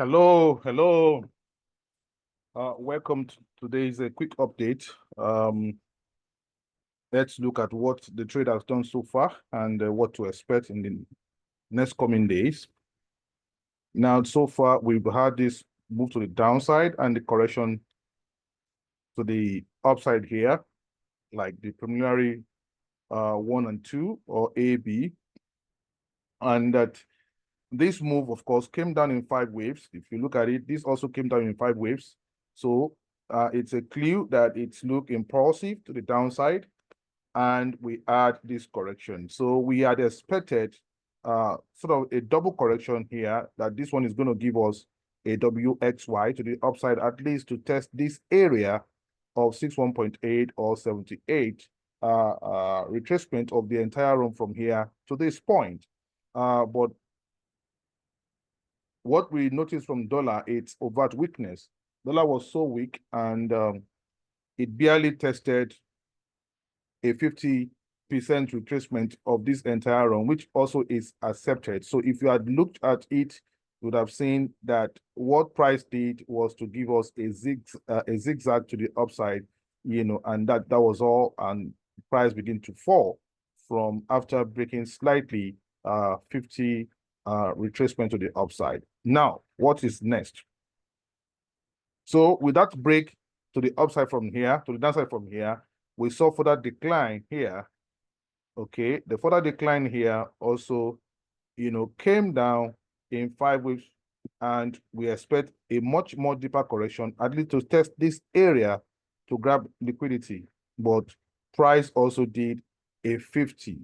Hello. Welcome to today's quick update. Let's look at what the trade has done so far and what to expect in the next coming days. Now, so far, we've had this move to the downside and the correction to the upside here, like the preliminary 1 and 2 or A, B. And that this move, of course, came down in 5 waves. If you look at it, this also came down in 5 waves. So it's a clue that it's look impulsive to the downside, and we had this correction. So we had expected sort of a double correction here, that this one is going to give us a WXY to the upside, at least to test this area of 61.8 or 78 retracement of the entire run from here to this point. But what we noticed from dollar, it's overt weakness. Dollar was so weak, and it barely tested a 50% retracement of this entire run, which also is accepted. So if you had looked at it, you would have seen that what price did was to give us a zigzag to the upside, and that was all, and price began to fall from after breaking slightly 50 retracement to the upside. Now, what is next? So with that break to the upside from here, to the downside from here, we saw further decline here. Okay, the further decline here also, came down in 5 weeks, and we expect a much more deeper correction, at least to test this area to grab liquidity. But price also did a 50.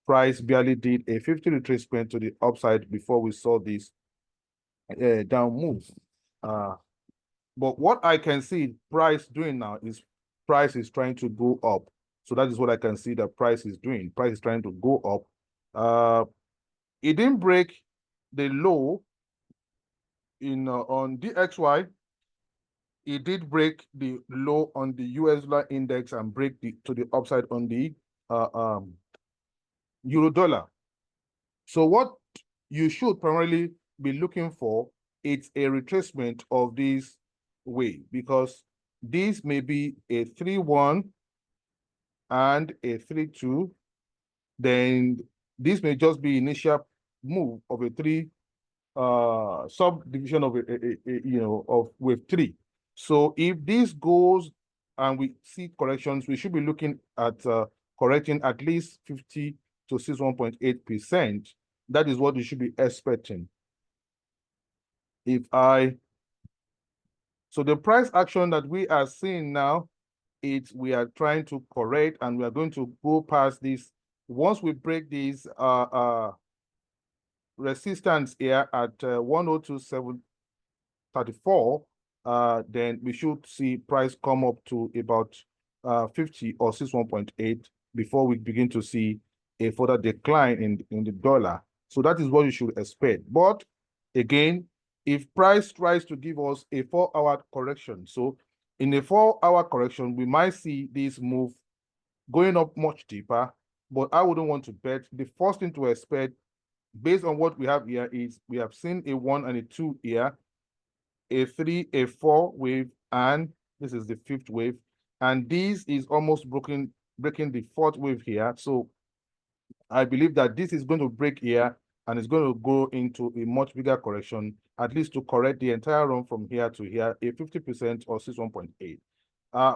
Price barely did a 50 retracement to the upside before we saw this down move. But what I can see price doing now is price is trying to go up. So that is what I can see that price is doing. Price is trying to go up. It didn't break the low in on DXY. It did break the low on the US dollar index and break to the upside on the euro dollar. So what you should primarily be looking for, it's a retracement of this way, because this may be a 3-1 and a 3-2. Then this may just be initial move of a 3 subdivision of of wave 3. So if this goes and we see corrections, we should be looking at correcting at least 50 to 61.8%. That is what you should be expecting. So the price action that we are seeing now, we are trying to correct, and we are going to go past this. Once we break this resistance here at 102.734, then we should see price come up to about 50 or 61.8 before we begin to see a further decline in the dollar. So that is what you should expect. But again, if price tries to give us a 4-hour correction, so in a 4-hour correction, we might see this move going up much deeper, but I wouldn't want to bet. The first thing to expect, based on what we have here, is we have seen a 1 and a 2 here, a 3, a 4 wave, and this is the 5th wave. And this is almost breaking the 4th wave here. So I believe that this is going to break here, and it's going to go into a much bigger correction, at least to correct the entire run from here to here, a 50% or 61.8.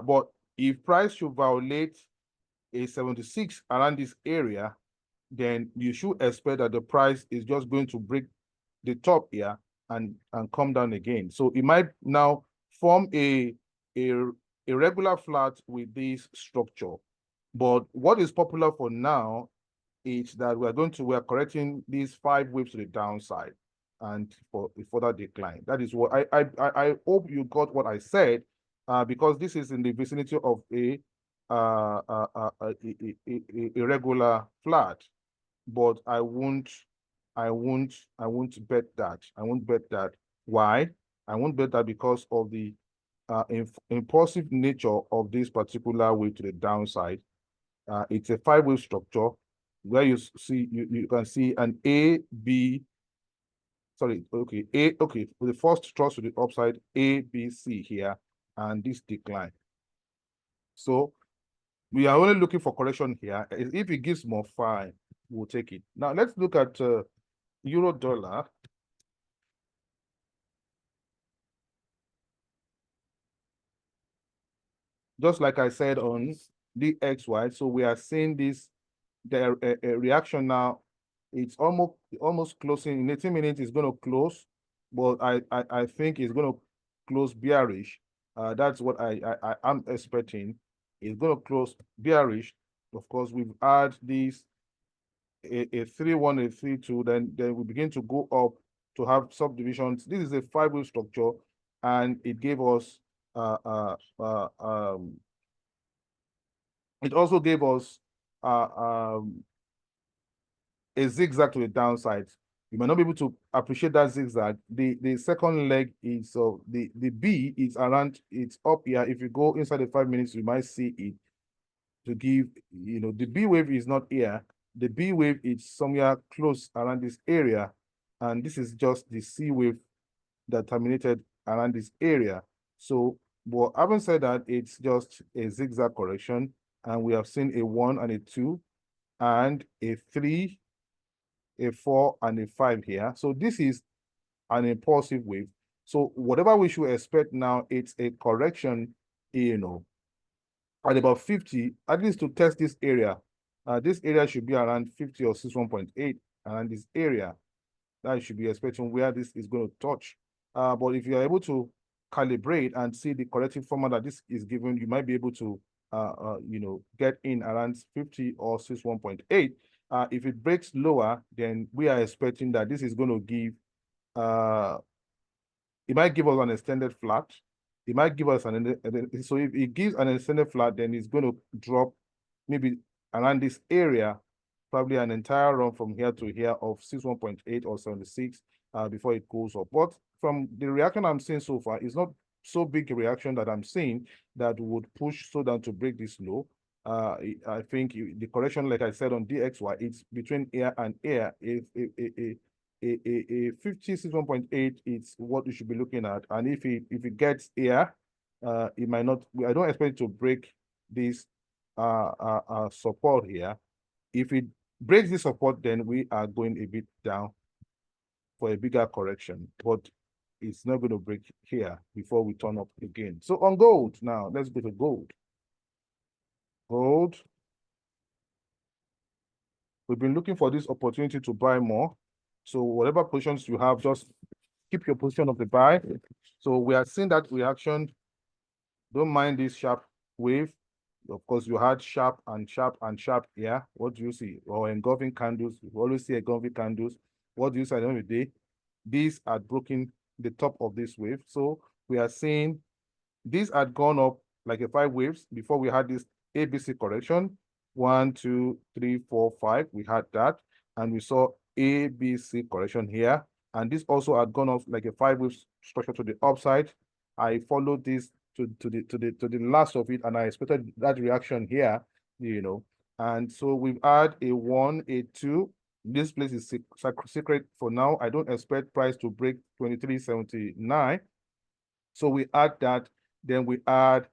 But if price should violate a 76 around this area, then you should expect that the price is just going to break the top here and come down again. So it might now form a regular flat with this structure. But what is popular for now is that we are correcting these 5 waves to the downside and for a further decline. That is what I hope you got what I said, because this is in the vicinity of a regular flat. But I won't bet that. I won't bet that. Why? I won't bet that because of the impulsive nature of this particular wave to the downside. It's a 5-wave structure where you can see an A, B, sorry, okay, okay, the first thrust to the upside, A, B, C here, and this decline. So we are only looking for correction here. If it gives more, fine, we'll take it. Now let's look at euro dollar. Just like I said on DXY, so we are seeing this a reaction now. It's almost closing. In 18 minutes, it's going to close, but I think it's going to close bearish. That's what I am expecting. It's going to close bearish. Of course, we've had this a 3-1, a 3-2. Then we begin to go up to have subdivisions. This is a 5-wave structure, and it gave us it also gave us a zigzag to the downside. You might not be able to appreciate that zigzag. The second leg is the B is around, it's up here. If you go inside the 5 minutes, you might see it to give, you know, the B wave is not here. The B wave is somewhere close around this area, and this is just the C wave that terminated around this area. So, but having said that, it's just a zigzag correction, and we have seen a 1 and a 2 and a 3, a 4 and a 5 here. So this is an impulsive wave. So whatever we should expect now, it's a correction, you know, at about 50, at least to test this area. This area should be around 50 or 61.8, around this area. That should be expecting where this is going to touch. But if you are able to calibrate and see the corrective format that this is given, you might be able to, you know, get in around 50 or 61.8. If it breaks lower, then we are expecting that this is going to give, it might give us an extended flat. It might give us so if it gives an extended flat, then it's going to drop maybe around this area, probably an entire run from here to here of 61.8 or 76 before it goes up. But from the reaction I'm seeing so far, it's not so big a reaction that I'm seeing that would push so down to break this low. I think the correction, like I said on DXY, it's between here and here. A 56.1.8 is what you should be looking at, and if it gets here, it might not. I don't expect it to break this support here. If it breaks this support, then we are going a bit down for a bigger correction, but it's not going to break here before we turn up again. So on gold now, let's go to gold. Gold. We've been looking for this opportunity to buy more. So whatever positions you have, just keep your position of the buy. So we are seeing that reaction. Don't mind this sharp wave. Of course, you had sharp and sharp and sharp here. What do you see? Or engulfing candles. You always see engulfing candles. What do you see at the end of the day? These are broken the top of this wave. So we are seeing these had gone up like a 5 waves before we had this ABC correction. 1, 2, 3, 4, 5. We had that, and we saw ABC correction here, and this also had gone off like a 5 wave structure to the upside. I followed this to the last of it, and I expected that reaction here, you know. And so we've had a 1, a 2. This place is secret for now. I don't expect price to break 23.79. So we add that, then we add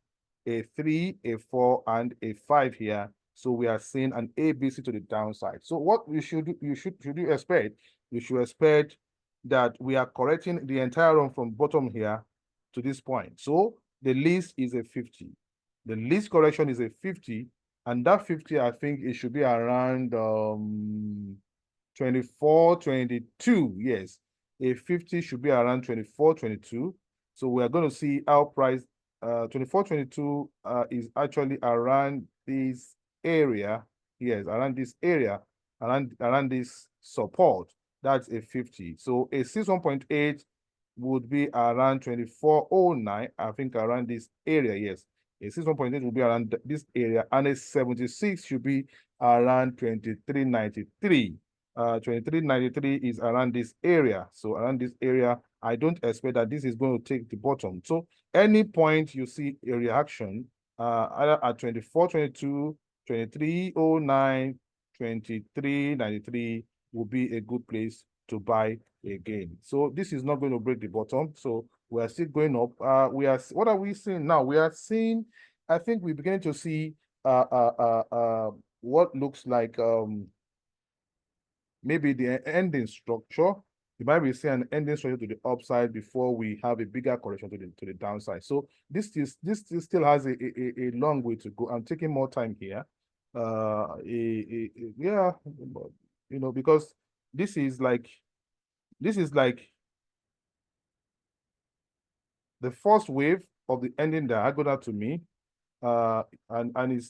a 3, a 4, and a 5 here. So we are seeing an ABC to the downside. So what you should expect? You should expect that we are correcting the entire run from bottom here to this point. So the least is a 50. The least correction is a 50, and that 50, I think it should be around 24, 22. Yes, a 50 should be around 24, 22. So we are going to see our price 24, 22 is actually around this area. Yes, around this area, around this support. That's a 50. So a 61.8 would be around 24.09. I think around this area. Yes, a 61.8 will be around this area, and a 76 should be around 23.93. 23.93 is around this area. So around this area, I don't expect that this is going to take the bottom. So any point you see a reaction, either at 24.22, 23.09, 23.93 will be a good place to buy again. So this is not going to break the bottom. So we are still going up. What are we seeing now? We are seeing, I think we're beginning to see what looks like maybe the ending structure. You might be seeing an ending structure to the upside before we have a bigger correction to the downside. So this still has a long way to go. I'm taking more time here. Yeah, you know, because this is like the first wave of the ending diagonal to me. And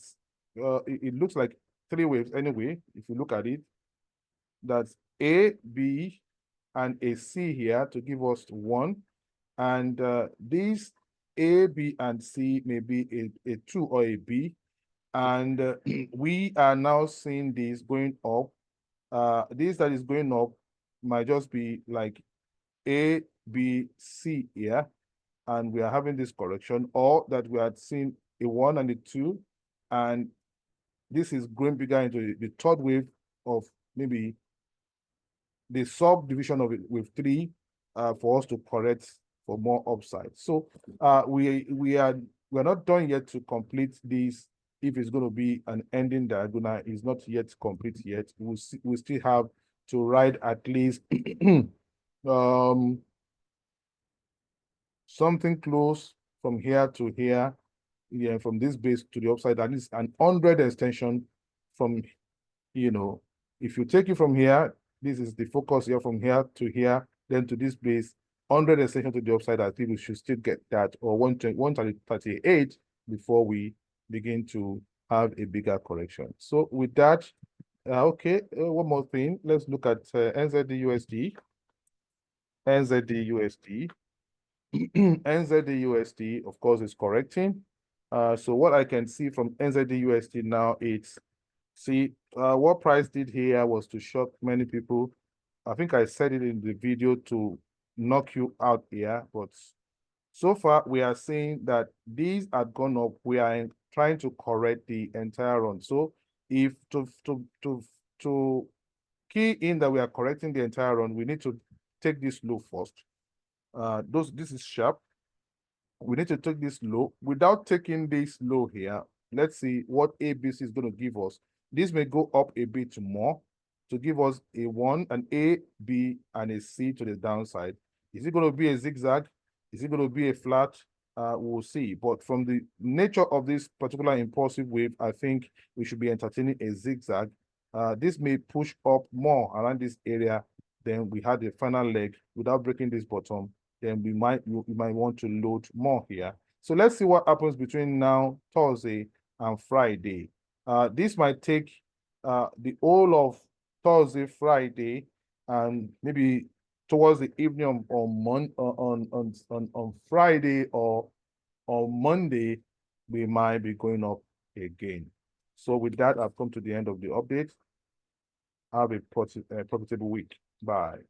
it looks like 3 waves anyway, if you look at it. That's A, B, and a C here to give us 1. And these A, B, and C may be a 2 or a B. And we are now seeing this going up. This that is going up might just be like A, B, C here. And we are having this correction, or that we had seen a 1 and a 2. And this is going bigger into the third wave of maybe the subdivision of it with 3 for us to correct for more upside. So we're not done yet to complete this. If it's going to be an ending diagonal, is not yet complete yet. We still have to ride at least something close from here to here, yeah, from this base to the upside, at least an 100 extension from, you know, if you take it from here, this is the focus here, from here to here, then to this base, 100 extension to the upside. I think we should still get that, or 138 before we begin to have a bigger correction. So with that, okay, one more thing. Let's look at NZD-USD. NZD-USD. NZD-USD, of course, is correcting. So what I can see from NZD-USD now, it's, see, what price did here was to shock many people. I think I said it in the video to knock you out here, but so far we are seeing that these are gone up. We are trying to correct the entire run. So if to key in that we are correcting the entire run, we need to take this low first. This is sharp. We need to take this low. Without taking this low here, let's see what ABC is going to give us. This may go up a bit more to give us a 1, an A, B, and a C to the downside. Is it going to be a zigzag? Is it going to be a flat? We'll see. But from the nature of this particular impulsive wave, I think we should be entertaining a zigzag. This may push up more around this area. Then we had the final leg without breaking this bottom. Then we might want to load more here. So let's see what happens between now, Thursday, and Friday. This might take the whole of Thursday, Friday, and maybe towards the evening on Friday or on Monday, we might be going up again. So with that, I've come to the end of the update. Have a profitable week. Bye.